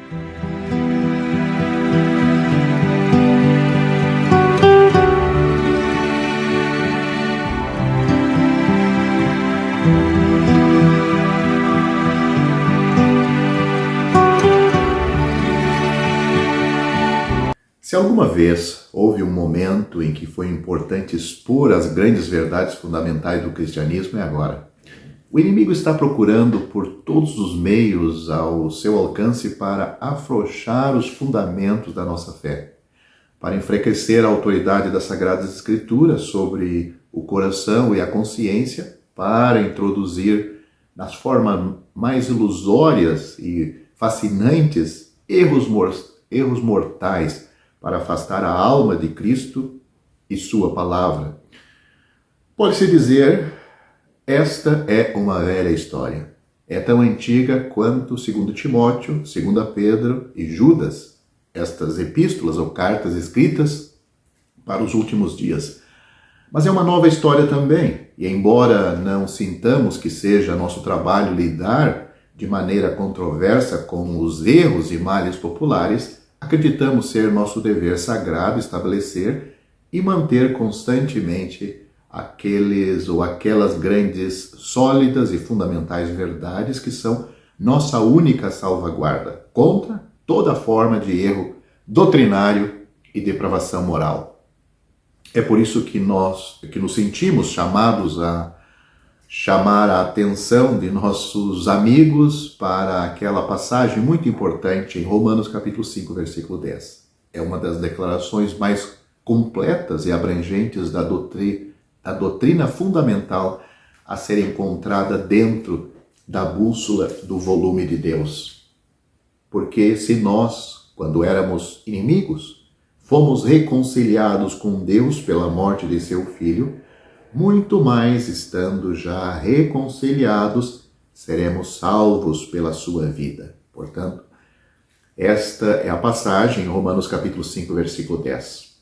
Se alguma vez houve um momento em que foi importante expor as grandes verdades fundamentais do cristianismo, é agora. O inimigo está procurando por todos os meios ao seu alcance para afrouxar os fundamentos da nossa fé, para enfraquecer a autoridade das Sagradas Escrituras sobre o coração e a consciência, para introduzir nas formas mais ilusórias e fascinantes erros mortais, para afastar a alma de Cristo e sua palavra. Pode-se dizer, esta é uma velha história. É tão antiga quanto 2 Timóteo, 2 Pedro e Judas, estas epístolas ou cartas escritas para os últimos dias. Mas é uma nova história também, e embora não sintamos que seja nosso trabalho lidar de maneira controversa com os erros e males populares, acreditamos ser nosso dever sagrado estabelecer e manter constantemente aqueles ou aquelas grandes, sólidas e fundamentais verdades que são nossa única salvaguarda contra toda forma de erro doutrinário e depravação moral. É por isso que nos sentimos chamados a chamar a atenção de nossos amigos para aquela passagem muito importante em Romanos capítulo 5, versículo 10. É uma das declarações mais completas e abrangentes da doutrina fundamental a ser encontrada dentro da bússola do volume de Deus. Porque se nós, quando éramos inimigos, fomos reconciliados com Deus pela morte de seu Filho, muito mais estando já reconciliados, seremos salvos pela sua vida. Portanto, esta é a passagem em Romanos capítulo 5, versículo 10.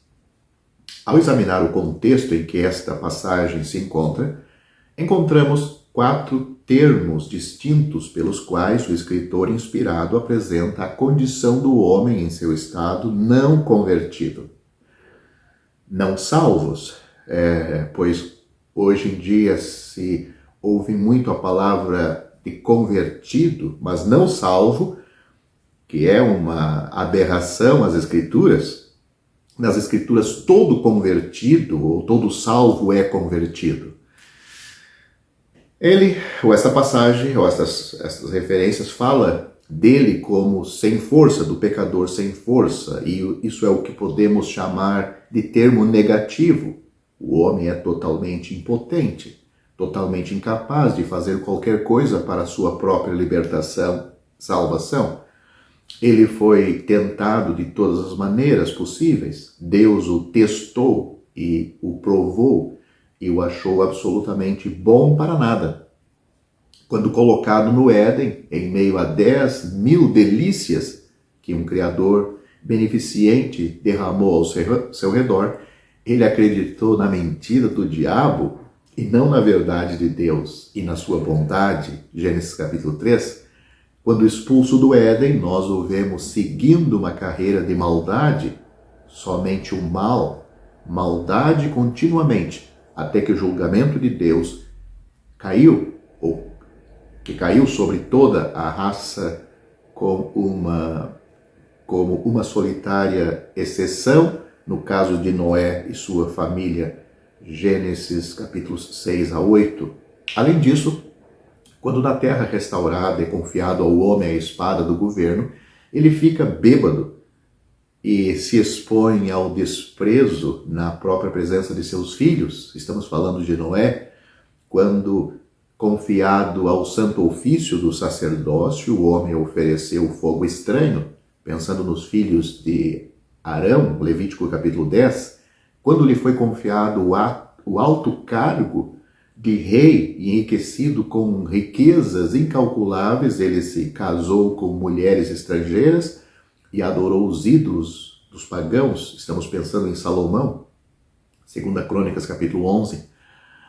Ao examinar o contexto em que esta passagem se encontra, encontramos 4 termos distintos pelos quais o escritor inspirado apresenta a condição do homem em seu estado não convertido. Não salvos, pois hoje em dia se ouve muito a palavra de convertido, mas não salvo, que é uma aberração às Escrituras. Nas Escrituras, todo convertido ou todo salvo é convertido. Essa passagem, ou essas referências, fala dele como sem força, do pecador sem força, e isso é o que podemos chamar de termo negativo. O homem é totalmente impotente, totalmente incapaz de fazer qualquer coisa para a sua própria libertação, salvação. Ele foi tentado de todas as maneiras possíveis. Deus o testou e o provou e o achou absolutamente bom para nada. Quando colocado no Éden, em meio a 10.000 delícias que um Criador beneficente derramou ao seu redor, ele acreditou na mentira do diabo e não na verdade de Deus e na sua bondade. Gênesis capítulo 3. Quando expulso do Éden, nós o vemos seguindo uma carreira de maldade, somente o mal, maldade continuamente, até que o julgamento de Deus caiu, ou que caiu sobre toda a raça como uma solitária exceção, no caso de Noé e sua família, Gênesis capítulos 6 a 8. Além disso, quando na terra restaurada é confiado ao homem a espada do governo, ele fica bêbado e se expõe ao desprezo na própria presença de seus filhos. Estamos falando de Noé, quando, confiado ao santo ofício do sacerdócio, o homem ofereceu fogo estranho, pensando nos filhos de Arão, Levítico capítulo 10, quando lhe foi confiado o alto cargo de rei, enriquecido com riquezas incalculáveis, ele se casou com mulheres estrangeiras e adorou os ídolos dos pagãos. Estamos pensando em Salomão, 2 Crônicas capítulo 11.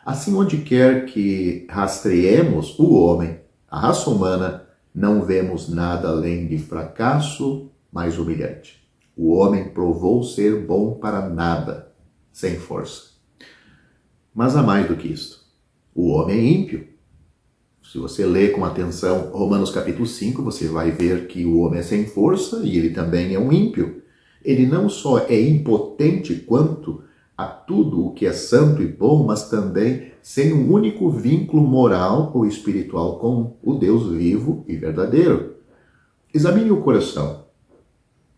Assim, onde quer que rastreemos o homem, a raça humana, não vemos nada além de fracasso mais humilhante. O homem provou ser bom para nada, sem força. Mas há mais do que isto. O homem é ímpio. Se você ler com atenção Romanos capítulo 5, você vai ver que o homem é sem força e ele também é um ímpio. Ele não só é impotente quanto a tudo o que é santo e bom, mas também sem um único vínculo moral ou espiritual com o Deus vivo e verdadeiro. Examine o coração.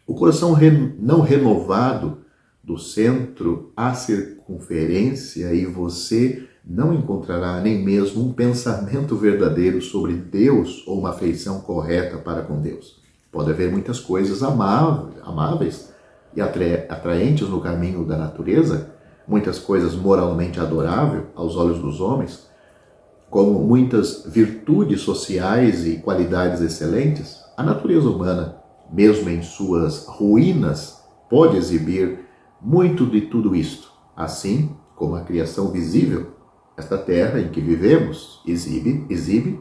O coração não renovado do centro à circunferência, e você não encontrará nem mesmo um pensamento verdadeiro sobre Deus ou uma afeição correta para com Deus. Pode haver muitas coisas amáveis e atraentes no caminho da natureza, muitas coisas moralmente adoráveis aos olhos dos homens, como muitas virtudes sociais e qualidades excelentes. A natureza humana, mesmo em suas ruínas, pode exibir muito de tudo isto, assim como a criação visível. Esta terra em que vivemos exibe,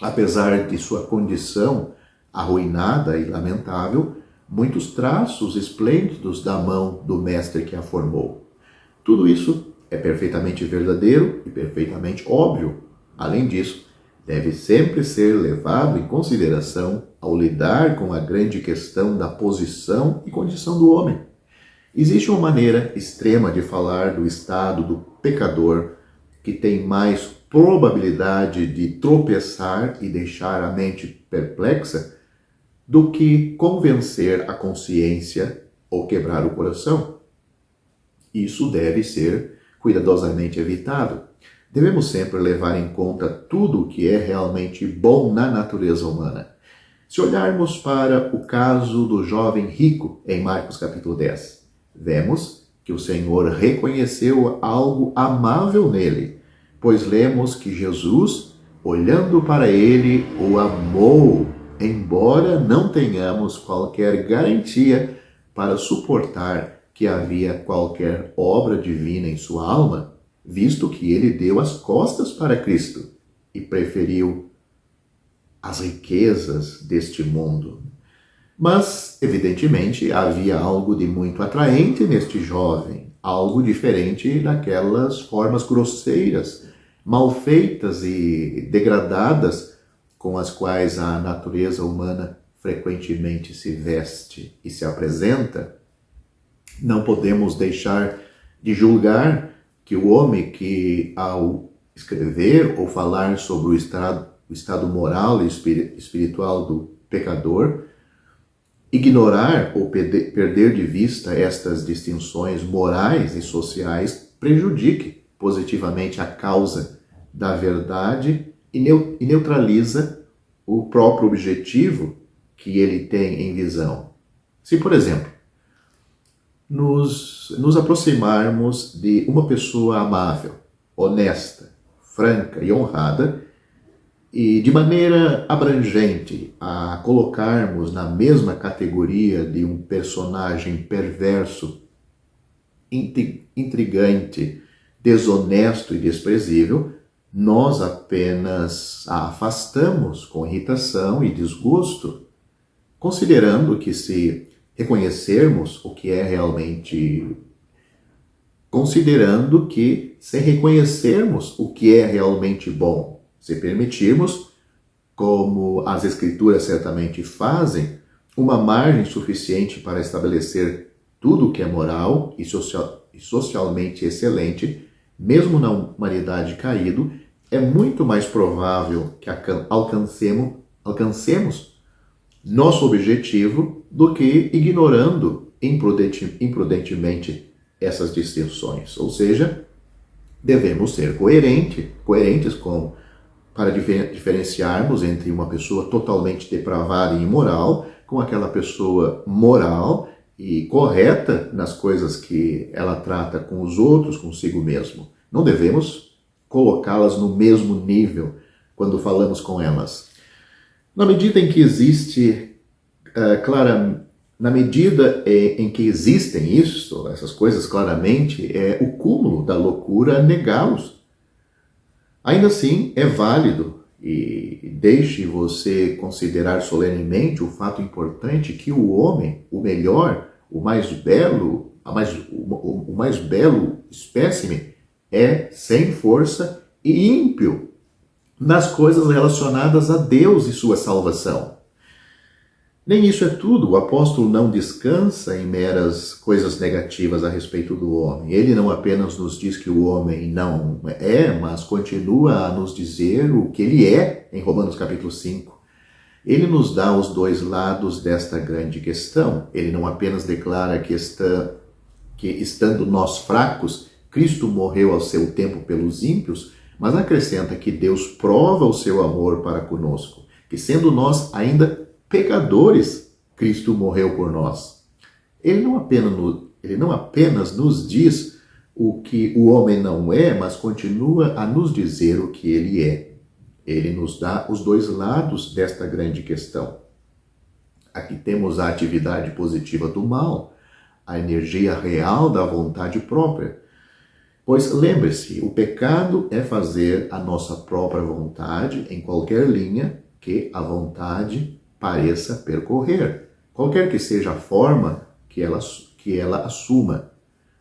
apesar de sua condição arruinada e lamentável, muitos traços esplêndidos da mão do mestre que a formou. Tudo isso é perfeitamente verdadeiro e perfeitamente óbvio. Além disso, deve sempre ser levado em consideração ao lidar com a grande questão da posição e condição do homem. Existe uma maneira extrema de falar do estado do pecador que tem mais probabilidade de tropeçar e deixar a mente perplexa do que convencer a consciência ou quebrar o coração. Isso deve ser cuidadosamente evitado. Devemos sempre levar em conta tudo o que é realmente bom na natureza humana. Se olharmos para o caso do jovem rico em Marcos capítulo 10, vemos que o Senhor reconheceu algo amável nele, pois lemos que Jesus, olhando para ele, o amou, embora não tenhamos qualquer garantia para suportar que havia qualquer obra divina em sua alma, visto que ele deu as costas para Cristo e preferiu as riquezas deste mundo. Mas, evidentemente, havia algo de muito atraente neste jovem, algo diferente daquelas formas grosseiras, mal feitas e degradadas com as quais a natureza humana frequentemente se veste e se apresenta. Não podemos deixar de julgar que o homem que, ao escrever ou falar sobre o estado moral e espiritual do pecador, ignorar ou perder de vista estas distinções morais e sociais prejudique positivamente a causa da verdade e neutraliza o próprio objetivo que ele tem em visão. Se, por exemplo, nos aproximarmos de uma pessoa amável, honesta, franca e honrada, e de maneira abrangente a colocarmos na mesma categoria de um personagem perverso, intrigante, desonesto e desprezível, nós apenas a afastamos com irritação e desgosto, considerando que se reconhecermos o que é realmente... Considerando que se reconhecermos o que é realmente bom, se permitirmos, como as Escrituras certamente fazem, uma margem suficiente para estabelecer tudo o que é moral e socialmente excelente, mesmo na humanidade caído, é muito mais provável que alcancemos nosso objetivo do que ignorando imprudentemente essas distinções. Ou seja, devemos ser coerentes para diferenciarmos entre uma pessoa totalmente depravada e imoral com aquela pessoa moral e correta nas coisas que ela trata com os outros, consigo mesmo. Não devemos colocá-las no mesmo nível quando falamos com elas. Na medida em que existem essas coisas claramente, é o cúmulo da loucura negá-los. Ainda assim, é válido E deixe você considerar solenemente o fato importante que o homem, o melhor, o mais belo, o mais belo espécime, é sem força e ímpio nas coisas relacionadas a Deus e sua salvação. Nem isso é tudo. O apóstolo não descansa em meras coisas negativas a respeito do homem. Ele não apenas nos diz que o homem não é, mas continua a nos dizer o que ele é em Romanos capítulo 5. Ele nos dá os dois lados desta grande questão. Ele não apenas declara que estando nós fracos, Cristo morreu ao seu tempo pelos ímpios, mas acrescenta que Deus prova o seu amor para conosco, que sendo nós ainda pecadores, Cristo morreu por nós. Ele não apenas nos diz o que o homem não é, mas continua a nos dizer o que ele é. Ele nos dá os dois lados desta grande questão. Aqui temos a atividade positiva do mal, a energia real da vontade própria. Pois lembre-se, o pecado é fazer a nossa própria vontade em qualquer linha que a vontade pareça percorrer, qualquer que seja a forma que ela assuma.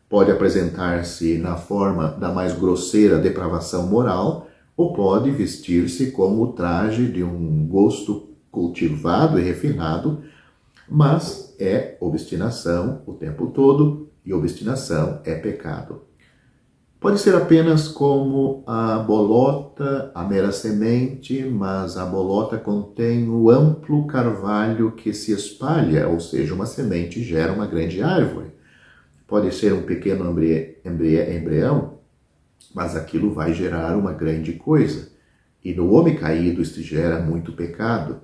Pode apresentar-se na forma da mais grosseira depravação moral, ou pode vestir-se como o traje de um gosto cultivado e refinado, mas é obstinação o tempo todo, e obstinação é pecado. Pode ser apenas como a bolota, a mera semente, mas a bolota contém o amplo carvalho que se espalha, ou seja, uma semente gera uma grande árvore. Pode ser um pequeno embrião, mas aquilo vai gerar uma grande coisa. E no homem caído isto gera muito pecado.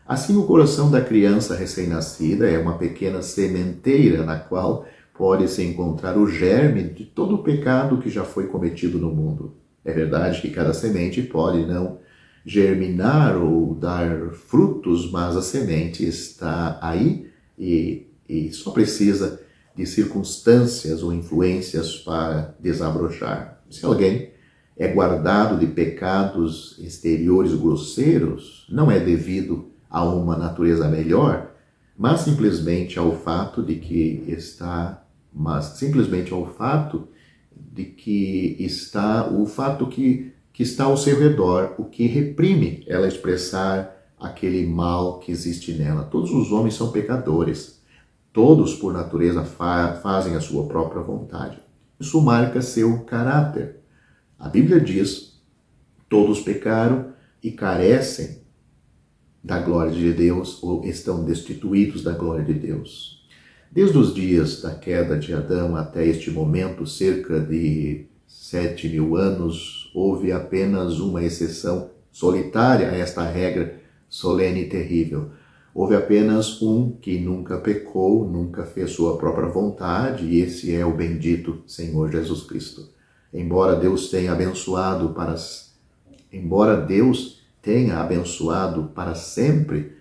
Assim, o coração da criança recém-nascida é uma pequena sementeira na qual pode-se encontrar o germe de todo o pecado que já foi cometido no mundo. É verdade que cada semente pode não germinar ou dar frutos, mas a semente está aí e só precisa de circunstâncias ou influências para desabrochar. Se alguém é guardado de pecados exteriores grosseiros, não é devido a uma natureza melhor, mas simplesmente ao fato de que está ao seu redor, o que reprime ela expressar aquele mal que existe nela. Todos os homens são pecadores. Todos, por natureza, fazem a sua própria vontade. Isso marca seu caráter. A Bíblia diz: todos pecaram e carecem da glória de Deus, ou estão destituídos da glória de Deus. Desde os dias da queda de Adão até este momento, cerca de 7.000 anos, houve apenas uma exceção solitária a esta regra solene e terrível. Houve apenas um que nunca pecou, nunca fez sua própria vontade, e esse é o bendito Senhor Jesus Cristo. Embora Deus tenha abençoado para sempre,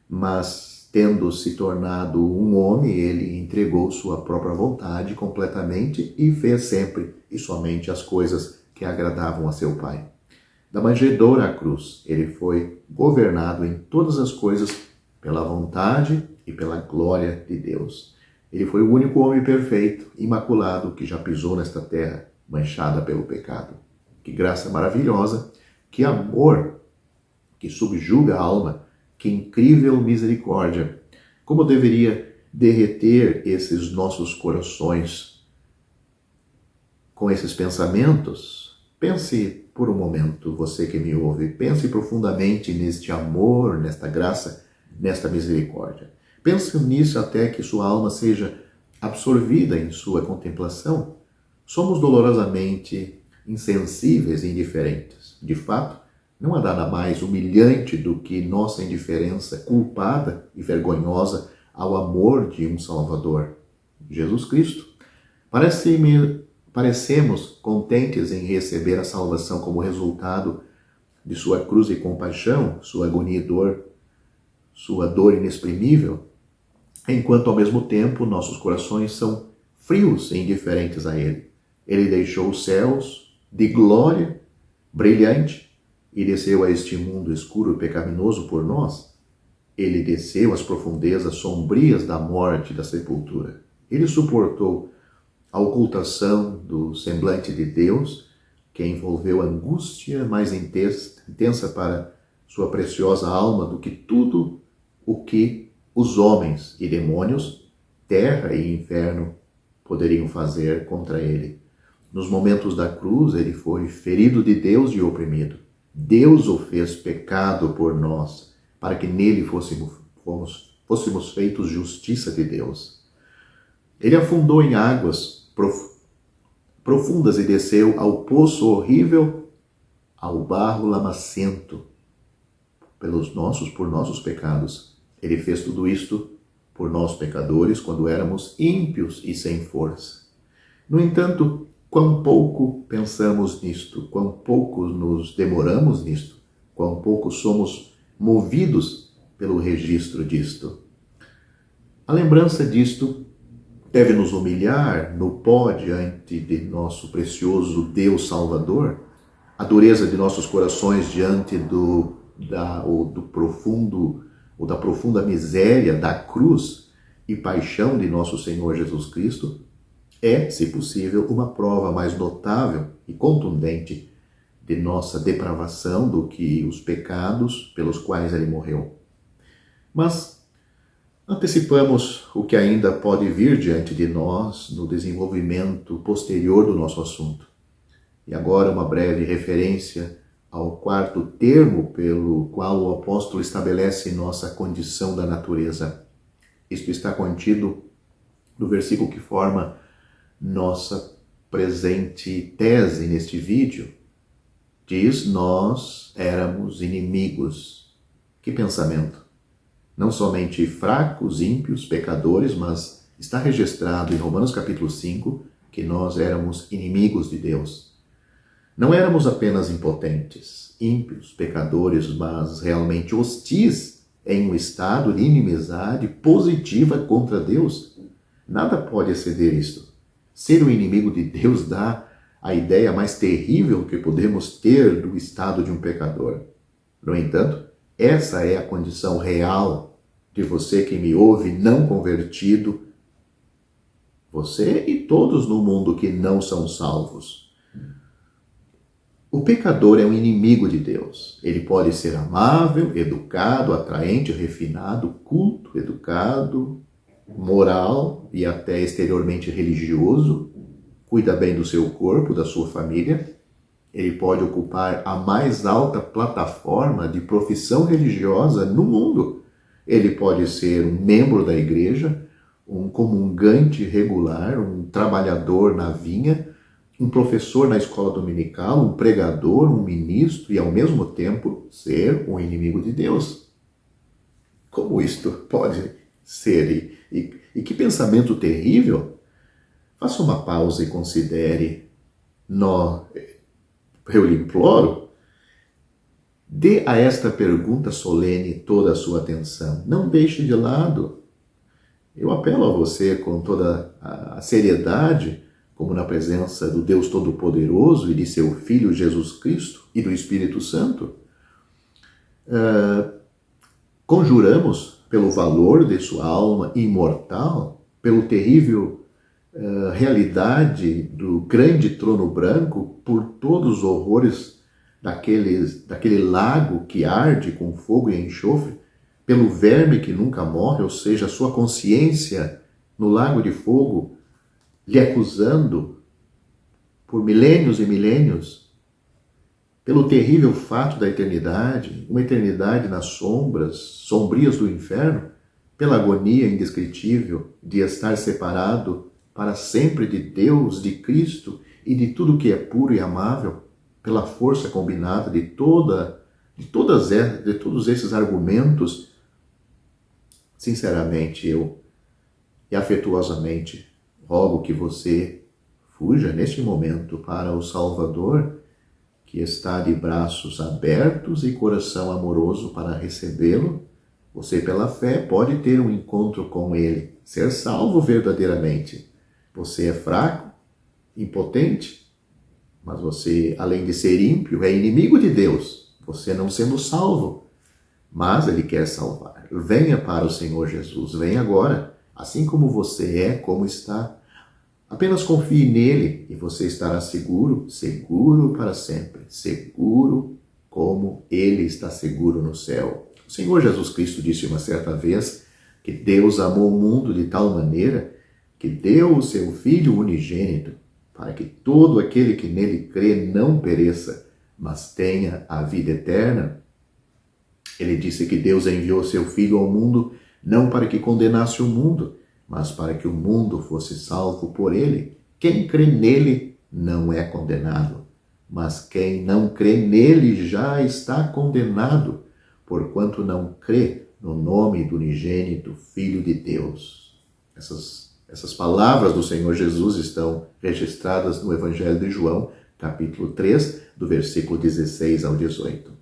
mas tendo se tornado um homem, ele entregou sua própria vontade completamente e fez sempre e somente as coisas que agradavam a seu Pai. Da manjedoura à cruz, ele foi governado em todas as coisas pela vontade e pela glória de Deus. Ele foi o único homem perfeito, imaculado, que já pisou nesta terra, manchada pelo pecado. Que graça maravilhosa, que amor que subjuga a alma, que incrível misericórdia. Como deveria derreter esses nossos corações com esses pensamentos? Pense por um momento, você que me ouve, pense profundamente neste amor, nesta graça, nesta misericórdia. Pense nisso até que sua alma seja absorvida em sua contemplação. Somos dolorosamente insensíveis e indiferentes. De fato, não há nada mais humilhante do que nossa indiferença culpada e vergonhosa ao amor de um Salvador, Jesus Cristo. Parecemos contentes em receber a salvação como resultado de sua cruz e compaixão, sua agonia e dor, sua dor inexprimível, enquanto ao mesmo tempo nossos corações são frios e indiferentes a Ele. Ele deixou os céus de glória brilhante e desceu a este mundo escuro e pecaminoso por nós. Ele desceu às profundezas sombrias da morte e da sepultura. Ele suportou a ocultação do semblante de Deus, que envolveu angústia mais intensa para sua preciosa alma do que tudo o que os homens e demônios, terra e inferno poderiam fazer contra ele. Nos momentos da cruz, ele foi ferido de Deus e oprimido. Deus o fez pecado por nós, para que nele fôssemos feitos justiça de Deus. Ele afundou em águas profundas e desceu ao poço horrível, ao barro lamacento, por nossos pecados. Ele fez tudo isto por nós pecadores, quando éramos ímpios e sem força. No entanto, quão pouco pensamos nisto, quão pouco nos demoramos nisto, quão pouco somos movidos pelo registro disto. A lembrança disto deve nos humilhar no pó diante de nosso precioso Deus Salvador, a dureza de nossos corações diante da profunda miséria da cruz e paixão de nosso Senhor Jesus Cristo, é, se possível, uma prova mais notável e contundente de nossa depravação do que os pecados pelos quais ele morreu. Mas antecipamos o que ainda pode vir diante de nós no desenvolvimento posterior do nosso assunto. E agora uma breve referência ao quarto termo pelo qual o apóstolo estabelece nossa condição da natureza. Isto está contido no versículo que forma nossa presente tese neste vídeo. Diz: nós éramos inimigos. Que pensamento! Não somente fracos, ímpios, pecadores, mas está registrado em Romanos capítulo 5 que nós éramos inimigos de Deus. Não éramos apenas impotentes, ímpios, pecadores, mas realmente hostis em um estado de inimizade positiva contra Deus. Nada pode exceder isto. Ser o inimigo de Deus dá a ideia mais terrível que podemos ter do estado de um pecador. No entanto, essa é a condição real de você que me ouve não convertido, você e todos no mundo que não são salvos. O pecador é um inimigo de Deus. Ele pode ser amável, educado, atraente, refinado, culto, educado, moral e até exteriormente religioso, cuida bem do seu corpo, da sua família. Ele pode ocupar a mais alta plataforma de profissão religiosa no mundo. Ele pode ser um membro da igreja, um comungante regular, um trabalhador na vinha, um professor na escola dominical, um pregador, um ministro e, ao mesmo tempo, ser um inimigo de Deus. Como isto pode ser? E que pensamento terrível! Faça uma pausa e considere. Eu lhe imploro, dê a esta pergunta solene toda a sua atenção. Não deixe de lado. Eu apelo a você com toda a seriedade, como na presença do Deus Todo-Poderoso e de seu Filho Jesus Cristo e do Espírito Santo. Conjuramos pelo valor de sua alma imortal, pelo terrível realidade do grande trono branco, por todos os horrores daquele lago que arde com fogo e enxofre, pelo verme que nunca morre, ou seja, a sua consciência no lago de fogo, lhe acusando por milênios e milênios, pelo terrível fato da eternidade, uma eternidade nas sombras sombrias do inferno, pela agonia indescritível de estar separado para sempre de Deus, de Cristo e de tudo que é puro e amável, pela força combinada de todos esses argumentos. Sinceramente, e afetuosamente, rogo que você fuja neste momento para o Salvador, que está de braços abertos e coração amoroso para recebê-lo. Você, pela fé, pode ter um encontro com ele, ser salvo verdadeiramente. Você é fraco, impotente, mas você, além de ser ímpio, é inimigo de Deus. você não sendo salvo, mas Ele quer salvar. Venha para o Senhor Jesus, venha agora, assim como você é, como está. Apenas confie nele e você estará seguro, seguro para sempre, seguro como Ele está seguro no céu. O Senhor Jesus Cristo disse uma certa vez que Deus amou o mundo de tal maneira que deu o seu Filho unigênito para que todo aquele que nele crê não pereça, mas tenha a vida eterna. Ele disse que Deus enviou seu Filho ao mundo não para que condenasse o mundo, mas para que o mundo fosse salvo por ele. Quem crê nele não é condenado, mas quem não crê nele já está condenado, porquanto não crê no nome do unigênito Filho de Deus. Essas palavras do Senhor Jesus estão registradas no Evangelho de João, capítulo 3, do versículo 16 ao 18.